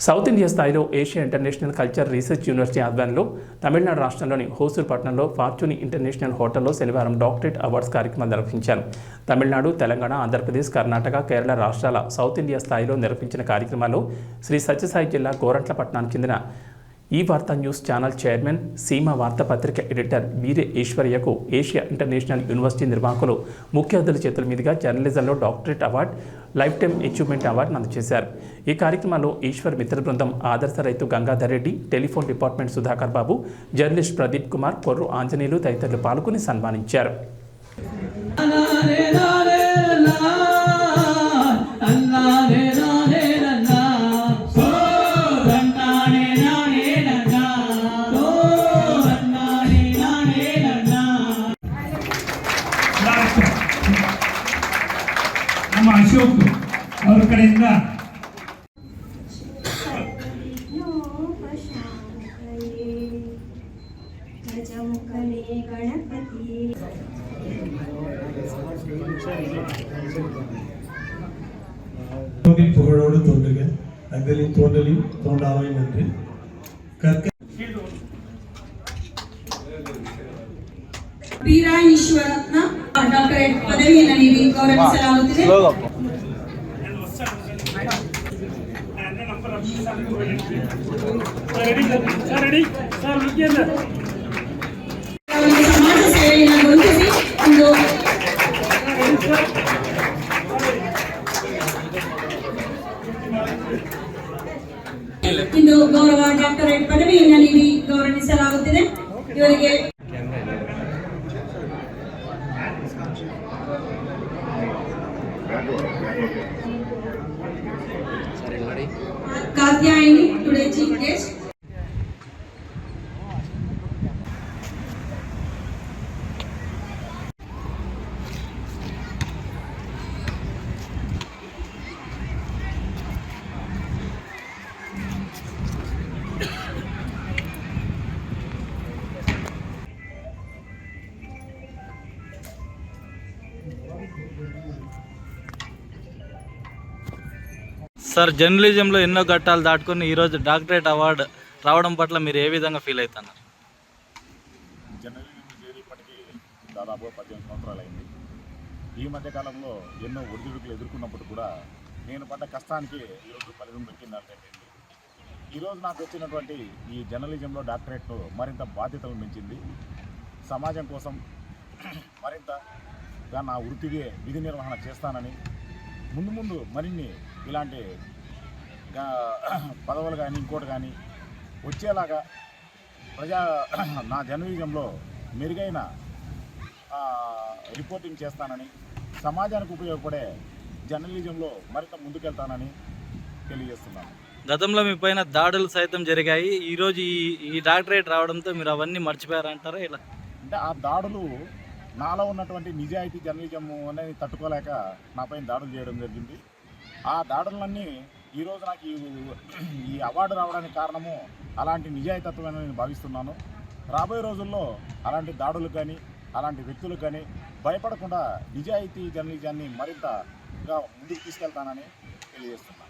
South India స్థాయిలో Asia international culture research university ఆధ్వర్యంలో తమిళనాడు రాష్ట్రంలోని హోసూర్ పట్టణంలో ఫార్చ్యూన్ ఇంటర్నేషనల్ హోటల్లో శనివారం డాక్టరేట్ అవార్డ్స్ కార్యక్రమం నిర్వహించారు. తమిళనాడు, తెలంగాణ, ఆంధ్రప్రదేశ్, కర్ణాటక, కేరళ రాష్ట్రాల సౌత్ ఇండియా స్థాయిలో నిర్వహించిన కార్యక్రమాల్లో శ్రీ సత్యసాయి జిల్లా గోరంట్ల పట్టణానికి చెందిన ఈ వార్తా న్యూస్ ఛానల్ చైర్మన్, సీమ వార్తాపత్రిక ఎడిటర్ వీరే ఈశ్వర్యకు ఏషియా ఇంటర్నేషనల్ యూనివర్సిటీ నిర్వాహకులు ముఖ్య అతిథుల చేతుల మీదుగా జర్నలిజంలో doctorate award, life time achievement award అందజేశారు. ఈ కార్యక్రమంలో ఈశ్వర్ మిత్ర బృందం ఆదర్శ రైతు Gangadhar Reddy, telephone department Sudhakar Babu, journalist Pradeep Kumar, Korru Anjaneyulu తదితరులు పాల్గొని సన్మానించారు. अशोक और करेंगे पुगड़ोड़ तोड़गे अगली तोड़ली तोड़ावे नंदी करके వీరా ఈశ్వరత్న డాక్టరేట్ పదవిಯನ್ನು ನೀಡಿ ಗೌರವಿಸಲಾಗುತ್ತಿದೆ. ಸಮಾಜ ಸೇವೆಯನ್ನು ಗುರುತಿಸಿ ಇಂದು ಗೌರವ ಡಾಕ್ಟರೇಟ್ ಪದವಿಯನ್ನು ನೀಡಿ ಗೌರವಿಸಲಾಗುತ್ತಿದೆ. ಇವರಿಗೆ Katyayani, today chief guest. Sir, జర్నలిజంలో ఎన్నో ఘట్టాలు దాటుకొని ఈరోజు డాక్టరేట్ అవార్డు రావడం పట్ల మీరు ఏ విధంగా ఫీల్ అవుతున్నారు? జర్నలిజం చేరి ఇప్పటికీ దాదాపు 18 సంవత్సరాలు అయింది. ఈ మధ్యకాలంలో ఎన్నో ఒడిదుడుకులు ఎదుర్కొన్నప్పుడు కూడా నేను పడ్డ కష్టానికి ఈరోజు ఫలితం దొరికిందంటే ఈరోజు నాకు వచ్చినటువంటి ఈ జర్నలిజంలో డాక్టరేట్ మరింత బాధ్యతలు పెంచింది. సమాజం కోసం మరింతగా నా వృత్తిగా విధి నిర్వహణ చేస్తానని, ముందు ముందు మరిన్ని ఇలాంటి పదవులు కానీ ఇంకోటి కానీ వచ్చేలాగా నా జర్నలిజంలో మెరుగైన రిపోర్టింగ్ చేస్తానని, సమాజానికి ఉపయోగపడే జర్నలిజంలో మరింత ముందుకెళ్తానని తెలియజేస్తున్నాను. గతంలో మీ పైన దాడులు సైతం జరిగాయి. ఈరోజు ఈ డాక్టరేట్ రావడంతో మీరు అవన్నీ మర్చిపోయారంటారా? ఇలా అంటే ఆ దాడులు నాలో ఉన్నటువంటి నిజాయితీ జర్నలిజం అనేది తట్టుకోలేక నాపైన దాడులు చేయడం జరిగింది. ఆ దాడులన్నీ ఈరోజు నాకు ఈ అవార్డు రావడానికి కారణము అలాంటి నిజాయితత్వమని నేను భావిస్తున్నాను. రాబోయే రోజుల్లో అలాంటి దాడులకు కానీ అలాంటి వ్యక్తులకు కానీ భయపడకుండా నిజాయితీ జర్నలిజాన్ని మరింతగా ముందుకు తీసుకెళ్తానని తెలియజేస్తున్నాను.